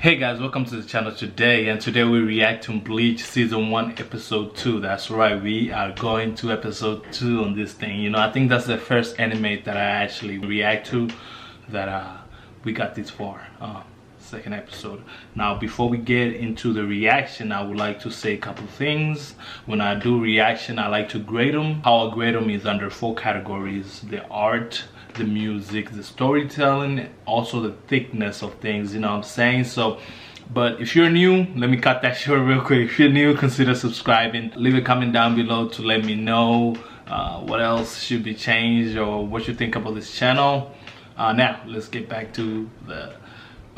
Hey guys, welcome to the channel today, and today we react to Bleach Season 1 Episode 2. That's right, we are going to Episode 2 on this thing. You know, I think that's the first anime that I actually react to that we got this far. Second episode. Now, before we get into the reaction, I would like to say a couple things. When I do reaction, I like to grade them. How I grade them is under 4 categories: the art, the music, the storytelling, also the thickness of things, you know what I'm saying? So, but if you're new, let me cut that short real quick. If you're new, consider subscribing. Leave a comment down below to let me know what else should be changed or what you think about this channel. Now, let's get back to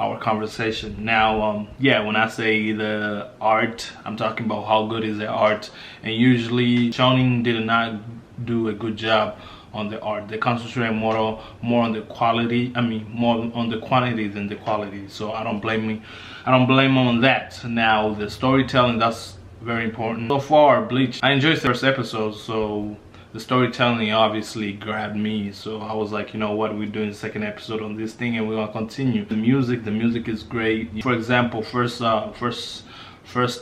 our conversation. Now, yeah, when I say the art, I'm talking about how good is the art, and usually Shonen did not do a good job on the art. They concentrate more on the quality. I mean, more on the quantity than the quality. So I don't blame them on that. Now, the storytelling, that's very important. So far, Bleach, I enjoyed the first episode, so the storytelling obviously grabbed me. So I was like, you know what, we're doing the second episode on this thing, and we're gonna continue. The music is great. For example, first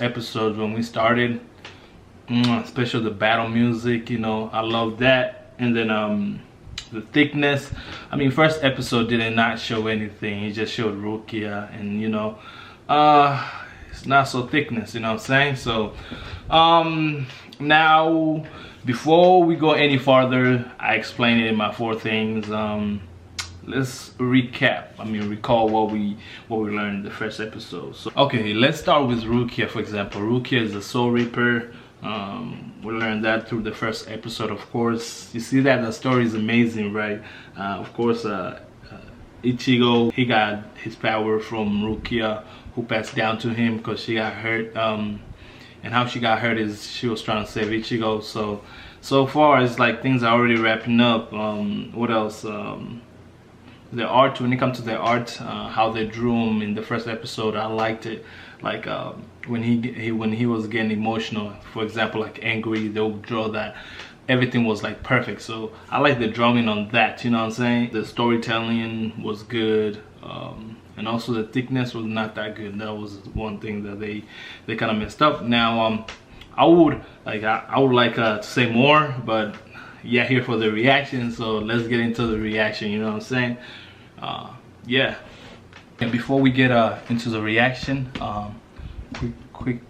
episode when we started, especially the battle music, you know, I love that. And then the thickness, I mean, first episode did not show anything. It just showed Rukia, and you know, it's not so thickness, you know what I'm saying? So now, before we go any farther, I explained it in my 4 things. Let's recap. I mean, recall what we learned in the first episode. So okay, let's start with Rukia. For example, Rukia is a Soul Reaper. We learned that through the first episode. Of course, you see that the story is amazing, right? Of course, Ichigo, he got his power from Rukia, who passed down to him because she got hurt. And how she got hurt is she was trying to save Ichigo. So far, it's like things are already wrapping up. What else? The art, when it comes to the art, how they drew him in the first episode, I liked it. Like when he was getting emotional, for example, like angry, they'll draw that everything was like perfect. So I like the drawing on that, you know what I'm saying? The storytelling was good, and also the thickness was not that good. That was one thing that they kind of messed up. Now I would like to say more, but yeah, here for the reaction, so let's get into the reaction, you know what I'm saying? Yeah. And before we get into the reaction, quick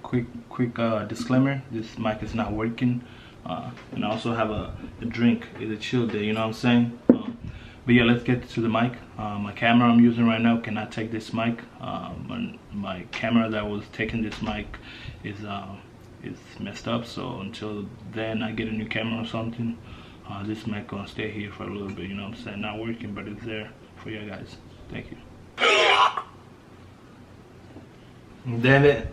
disclaimer: this mic is not working, and I also have a drink. It's a chill day, you know what I'm saying? But yeah, let's get to the mic. My camera I'm using right now cannot take this mic. My camera that was taking this mic is messed up, so until then I get a new camera or something, this mic gonna stay here for a little bit, you know what I'm saying? Not working, but it's there for you guys. Thank you. Damn it.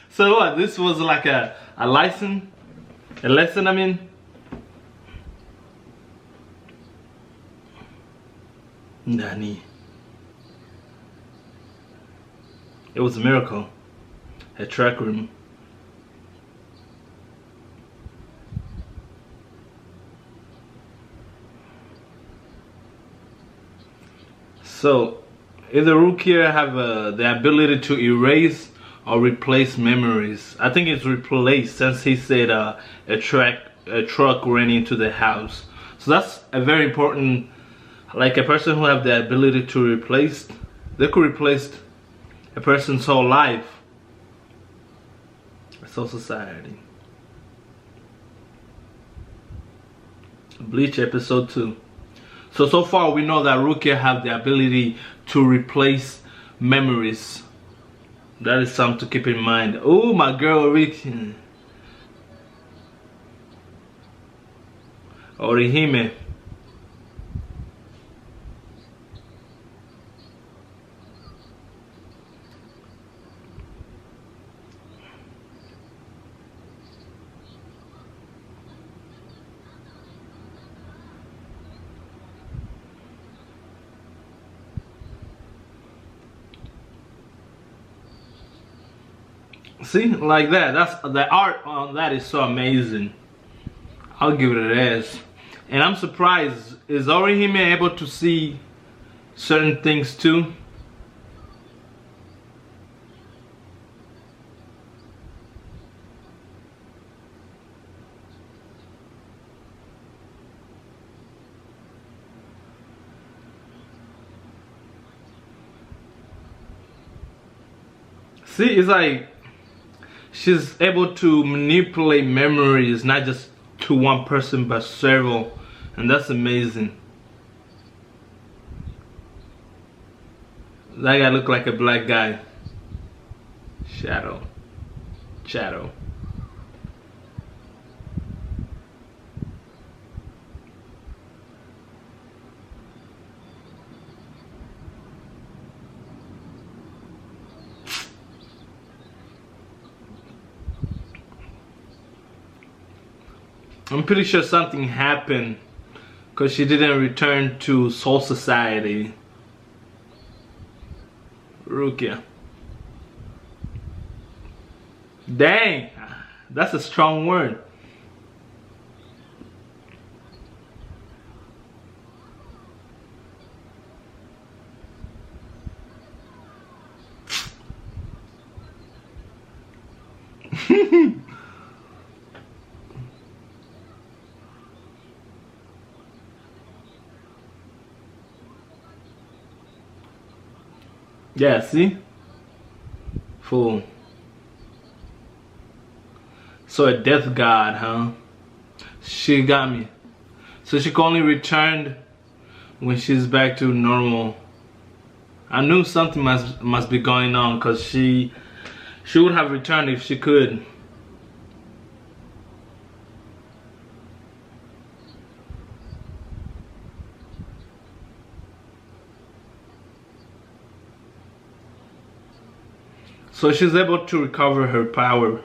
So what, this was like a lesson, I mean? Nani? It was a miracle. A track room. So, either Rukia have the ability to erase or replace memories. I think it's replace, since he said a truck ran into the house. So that's a very important, like a person who have the ability to replace, they could replace a person's whole life. So society. Bleach episode 2. So far we know that Rukia have the ability to replace memories. That is something to keep in mind. Oh, my girl Ricky. Orihime. See, like that. That's the art on that is so amazing. I'll give it an S. And I'm surprised, is Orihime able to see certain things too? See, it's like she's able to manipulate memories, not just to one person but several, and that's amazing. That guy look like a black guy. Shadow. I'm pretty sure something happened because she didn't return to Soul Society. Rukia. Dang, that's a strong word. Yeah, see? Fool. So a death god, huh? She got me. So she can only return when she's back to normal. I knew something must be going on because she would have returned if she could. So she's able to recover her power.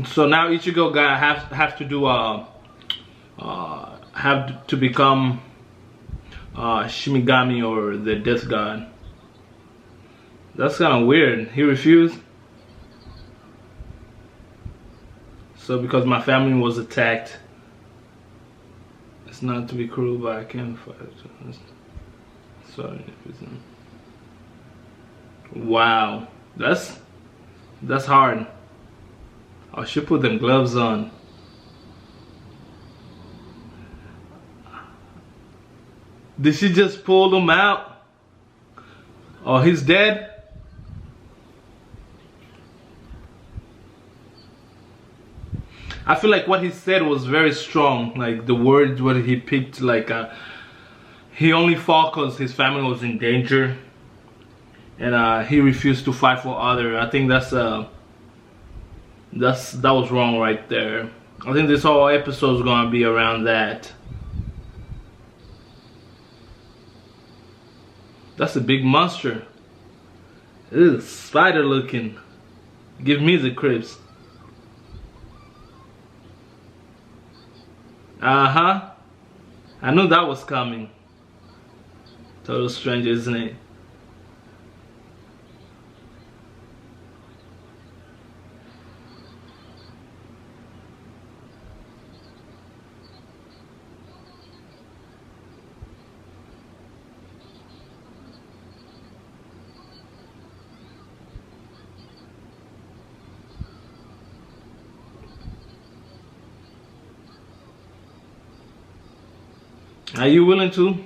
So now Ichigo gotta have to do have to become Shimigami or the death god. That's kind of weird. He refused. So because my family was attacked, it's not to be cruel, but I can't fight. Sorry. Wow, that's hard. I should put them gloves on. Did she just pull them out? Oh, he's dead? I feel like what he said was very strong. Like the words what he picked, like he only fought because his family was in danger, and he refused to fight for others. I think that was wrong right there. I think this whole episode is gonna be around that. That's a big monster. Ew, spider looking. Give me the creeps. Uh-huh. I knew that was coming. Total stranger, isn't it? Are you willing to?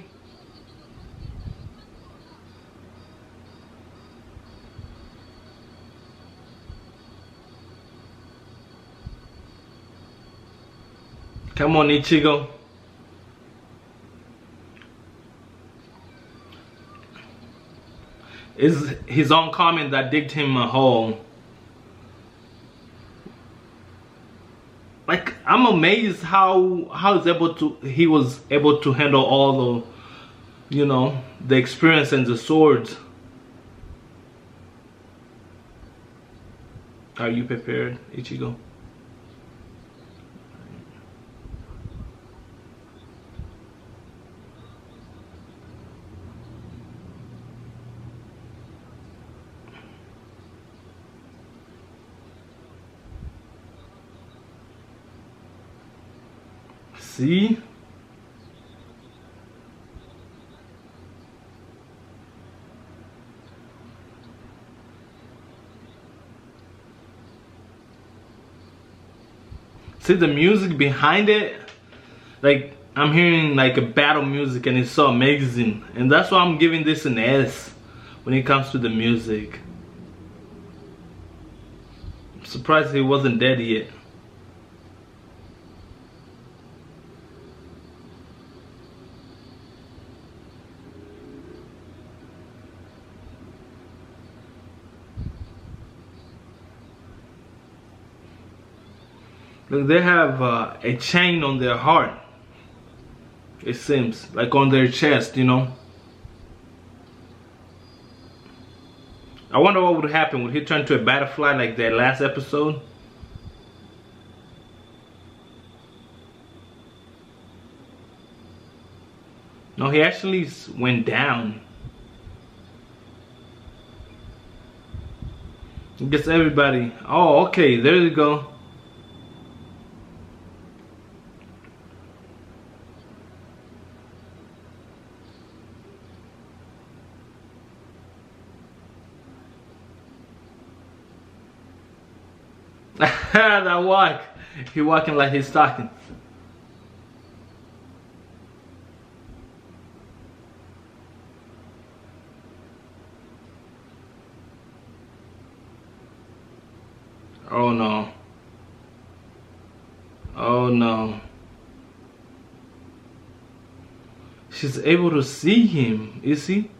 Come on, Ichigo. It's his own comment that digged him a hole. Like, I'm amazed how he was able to handle all the, you know, the experience and the swords. Are you prepared, Ichigo? see. See the music behind it? Like, I'm hearing like a battle music and it's so amazing. And that's why I'm giving this an S when it comes to the music. I'm surprised he wasn't dead yet. Look, they have a chain on their heart. It seems like on their chest, you know. I wonder what would happen. Would he turn to a butterfly like that last episode? No, he actually went down. I guess everybody. Oh, okay, there you go. That walk. He walking like he's talking. Oh no. Oh no. She's able to see him, is he?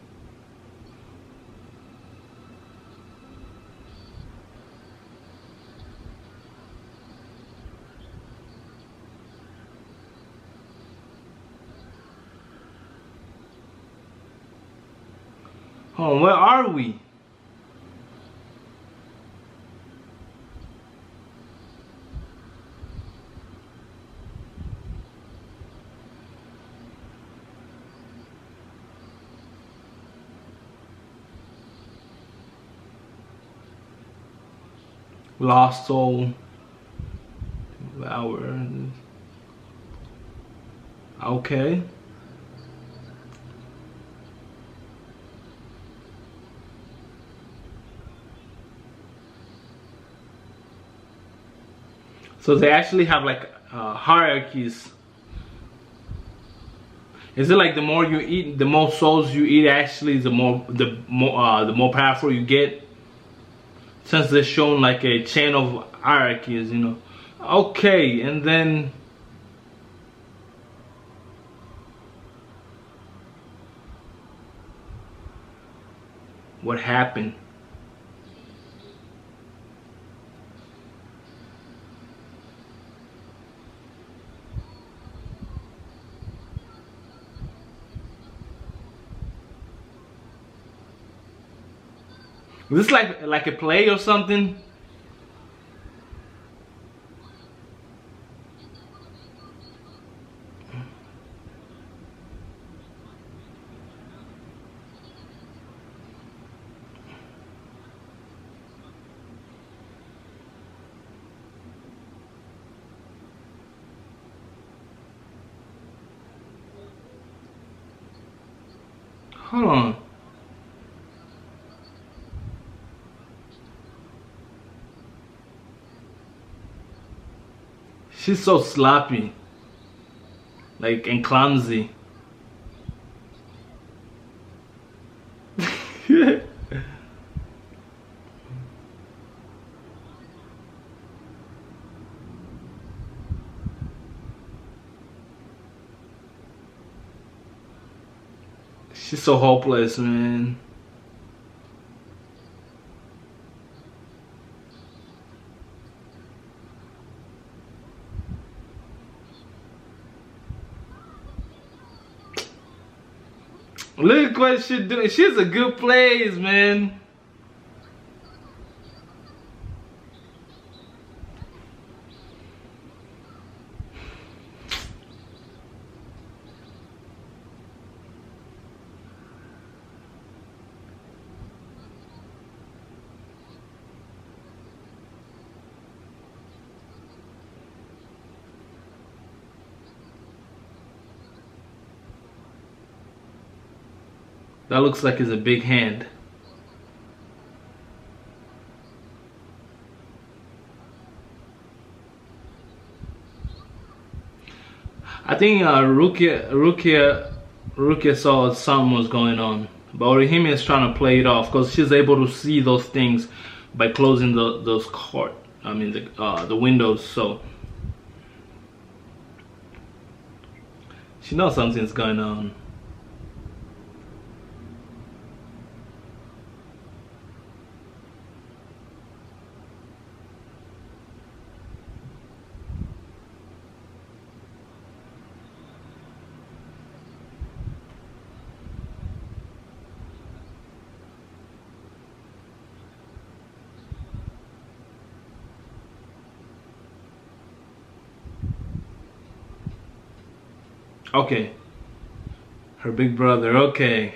Oh, where are we? Lost soul. Okay. So they actually have like hierarchies. Is it like the more you eat, the more souls you eat, actually the more powerful you get? Since they're shown like a chain of hierarchies, you know. Okay, and then what happened? Is this like a play or something? Hold on. She's so sloppy, like, and clumsy. She's so hopeless, man. Look what she's doing. She's a good plays, man. That looks like it's a big hand. I think Rukia saw something was going on, but Orihime is trying to play it off because she's able to see those things by closing those the windows. So she knows something's going on. Okay. Her big brother, okay.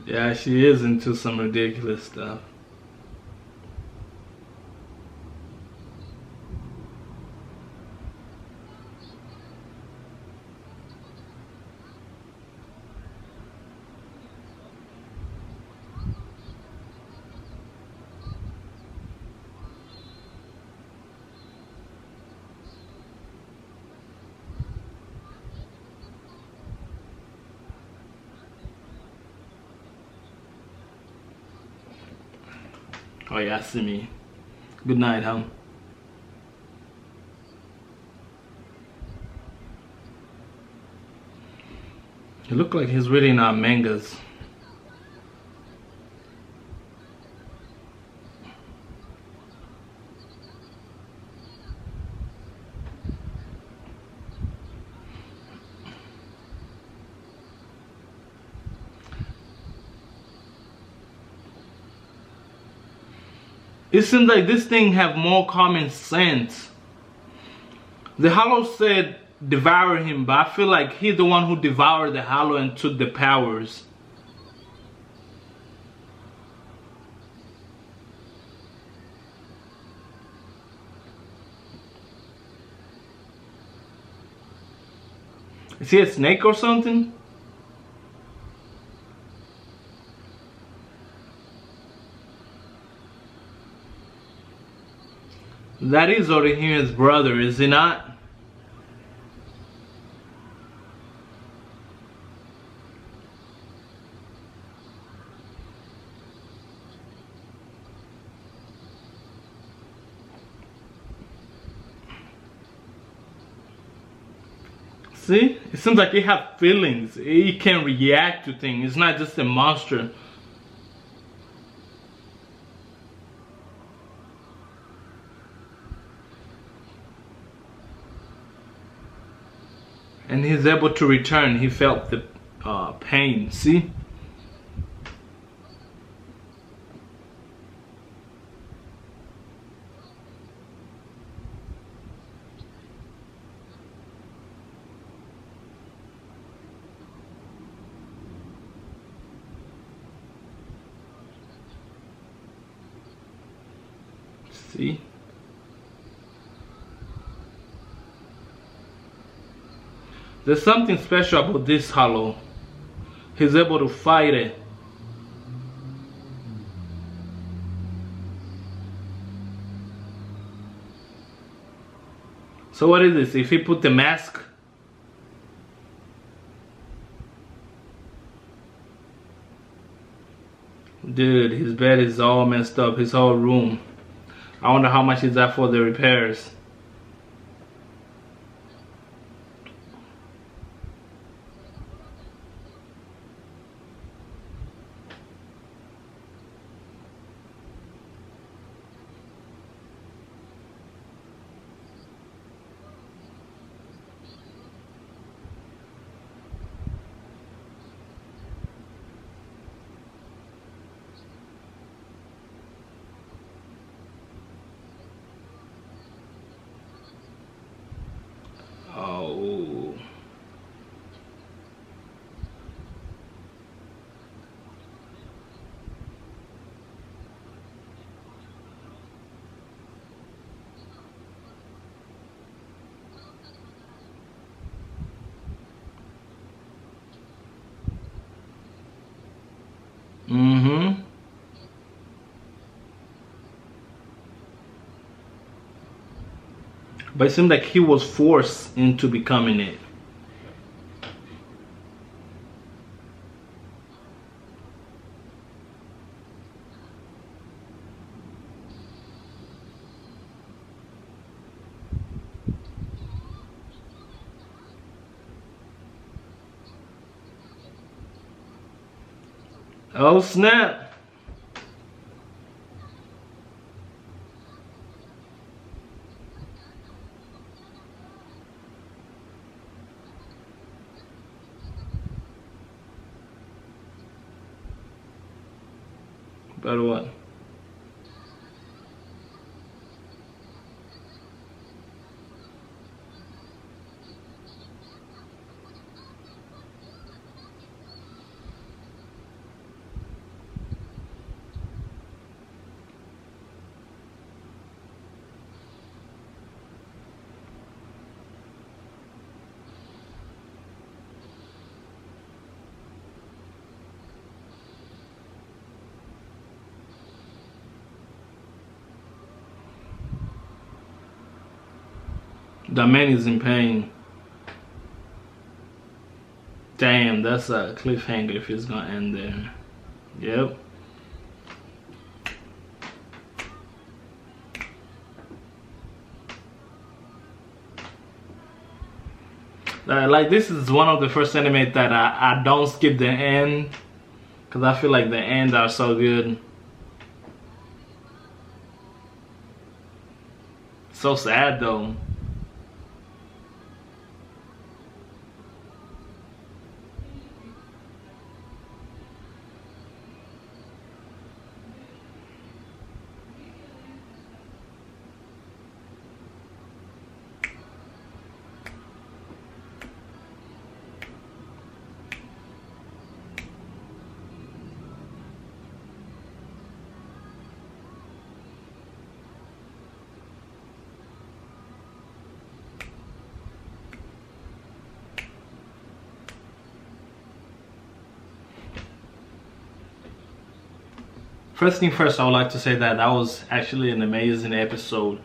Yeah, she is into some ridiculous stuff. Oh yeah, see me. Good night, huh? It look like he's reading our mangas. It seems like this thing have more common sense. The Hollow said devour him, but I feel like he's the one who devoured the Hollow and took the powers. Is he a snake or something? That is Orihime's brother, is he not? See? It seems like he has feelings. He can react to things. It's not just a monster. And he's able to return. He felt the pain. See? See? There's something special about this hollow. He's able to fight it. So what is this? If he put the mask? Dude, his bed is all messed up. His whole room. I wonder how much is that for the repairs. Oh. Mm-hmm. But it seemed like he was forced into becoming it. Oh snap! But what? The man is in pain. Damn, that's a cliffhanger if it's gonna end there. Yep. Like this is one of the first anime that I don't skip the end, because I feel like the end are so good. So sad though. First thing first, I would like to say that was actually an amazing episode.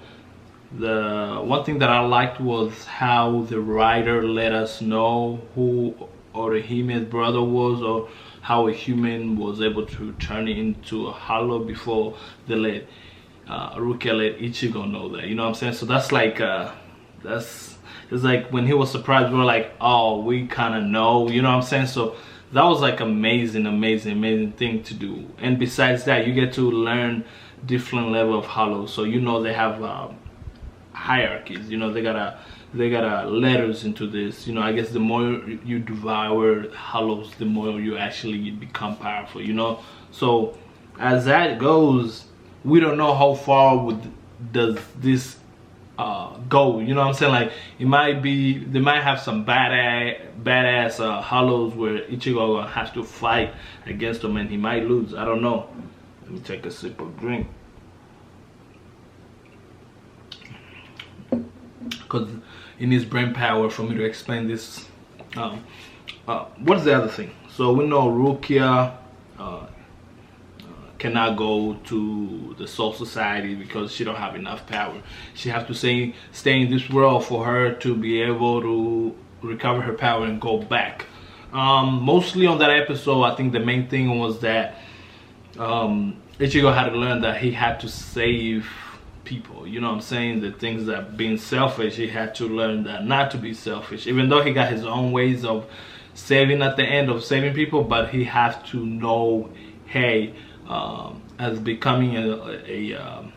The one thing that I liked was how the writer let us know who Orihime's brother was, or how a human was able to turn into a hollow before they let Rukia let Ichigo know that. You know what I'm saying? So that's like it's like when he was surprised, we were like, oh, we kind of know. You know what I'm saying? So that was like amazing thing to do. And besides that, you get to learn different level of hollows. So you know they have hierarchies. You know they got letters into this. You know, I guess the more you devour hollows, the more you actually become powerful. You know, so as that goes, we don't know how far does this go. You know what I'm saying? Like it might be, they might have some badass hollows where Ichigo has to fight against them and he might lose. I don't know. Let me take a sip of drink, because it needs brain power for me to explain this What's the other thing? So we know Rukia cannot go to the Soul Society because she don't have enough power. She has to stay in this world for her to be able to recover her power and go back. Mostly on that episode, I think the main thing was that Ichigo had to learn that he had to save people. You know what I'm saying? The things that being selfish, he had to learn that not to be selfish. Even though he got his own ways of saving at the end of saving people, but he has to know, hey, as becoming a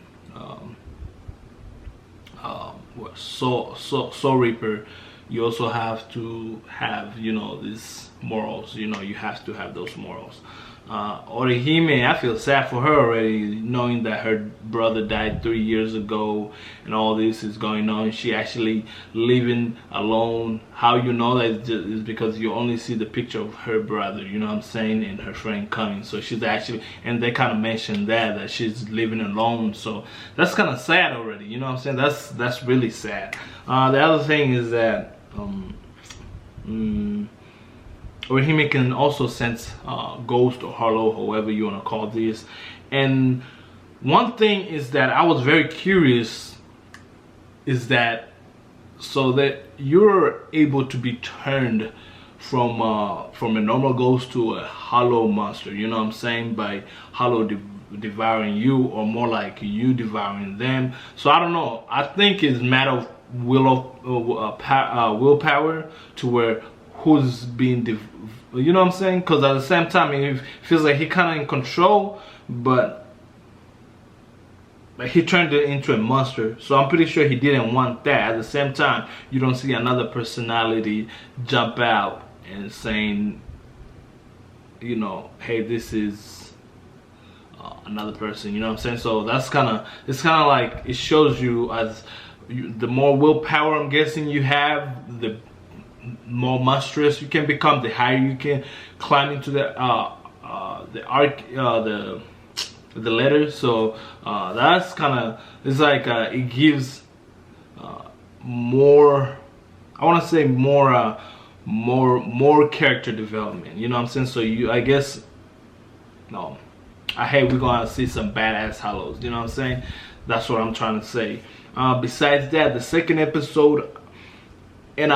soul reaper, you also have to have, you know, these morals. You know, you have to have those morals. Orihime, I feel sad for her already, knowing that her brother died 3 years ago and all this is going on. She actually living alone. How you know that is because you only see the picture of her brother, you know what I'm saying, and her friend coming. So she's actually, and they kind of mentioned that she's living alone. So that's kind of sad already, you know what I'm saying. That's really sad. The other thing is that Orihime can also sense ghost or hollow, however you want to call this. And one thing is that I was very curious is that, so that you're able to be turned from a normal ghost to a hollow monster, you know what I'm saying, by hollow devouring you, or more like you devouring them. So I don't know, I think it's a matter of willpower to where who's being you know what I'm saying, because at the same time it feels like he kind of in control, but like he turned it into a monster. So I'm pretty sure he didn't want that. At the same time, you don't see another personality jump out and saying, you know, hey, this is another person, you know what I'm saying. So that's it's kind of like, it shows you as the more willpower I'm guessing you have, the more monstrous you can become, the higher you can climb into the ladder. So that's kind of, it's like it gives more, I want to say more character development, you know what I'm saying. So I guess, no, I hate we're gonna see some badass hollows, you know what I'm saying. That's what I'm trying to say. Besides that, the second episode, and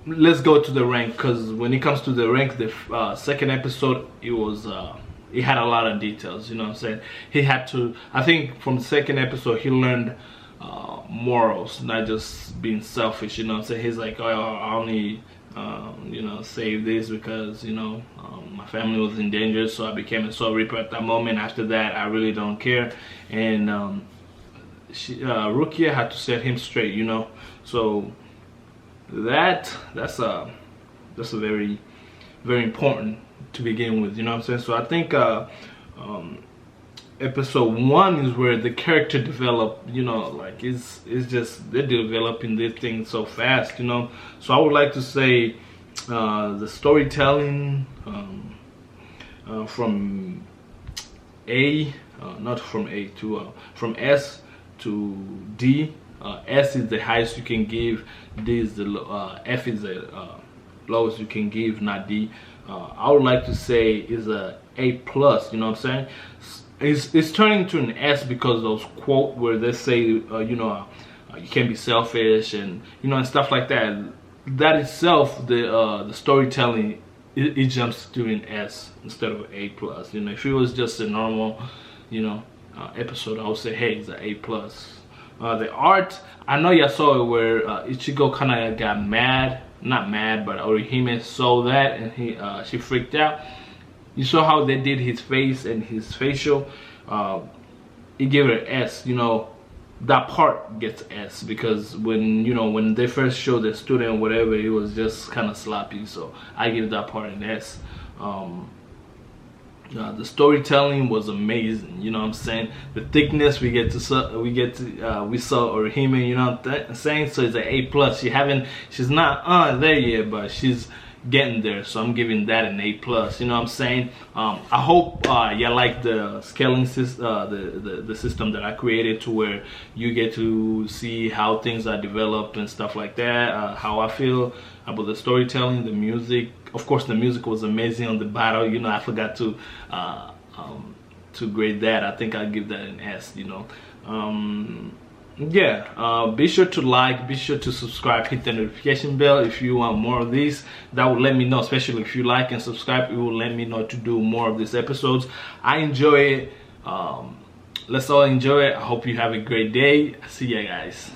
let's go to the rank, because when it comes to the rank, the second episode, it had a lot of details, you know what I'm saying. He had to, I think from the second episode, he learned morals, not just being selfish, you know what I'm saying. He's like, oh, I only you know, save this because, you know, my family was in danger, so I became a soul reaper at that moment. After that, I really don't care. And Rukia had to set him straight, you know. So that's a very, very important to begin with, you know what I'm saying. So I think episode 1 is where the character develop, you know, like it's just, they're developing this thing so fast, you know. So I would like to say the storytelling from from S to D. S is the highest you can give, D is the F is the lowest you can give, not D. I would like to say is a A+, you know what I'm saying. It's turning to an S because those quote where they say, you know, you can't be selfish, and you know, and stuff like that. That itself, the storytelling, it jumps to an S instead of an A+. You know, if it was just a normal, you know, episode, I would say, hey, it's an A+. The art, I know y'all saw it where Ichigo kind of got mad, not mad, but Orihime saw that and she freaked out. You saw how they did his face and his facial. It gave it an S. You know, that part gets S because when, you know, when they first showed the student or whatever, it was just kind of sloppy. So I give that part an S. The storytelling was amazing, you know what I'm saying. The thickness we saw Orihime, you know what I'm saying. So it's an A+. She's not there yet, but she's getting there. So I'm giving that an A+. You know what I'm saying? I hope you like the scaling system, the system that I created, to where you get to see how things are developed and stuff like that. How I feel about the storytelling, the music. Of course, the music was amazing on the battle. You know, I forgot to grade that. I think I'll give that an S. You know. Yeah, be sure to like, be sure to subscribe, hit the notification bell if you want more of these. That will let me know, especially if you like and subscribe, it will let me know to do more of these episodes. I enjoy it. Let's all enjoy it. I hope you have a great day. See ya, guys.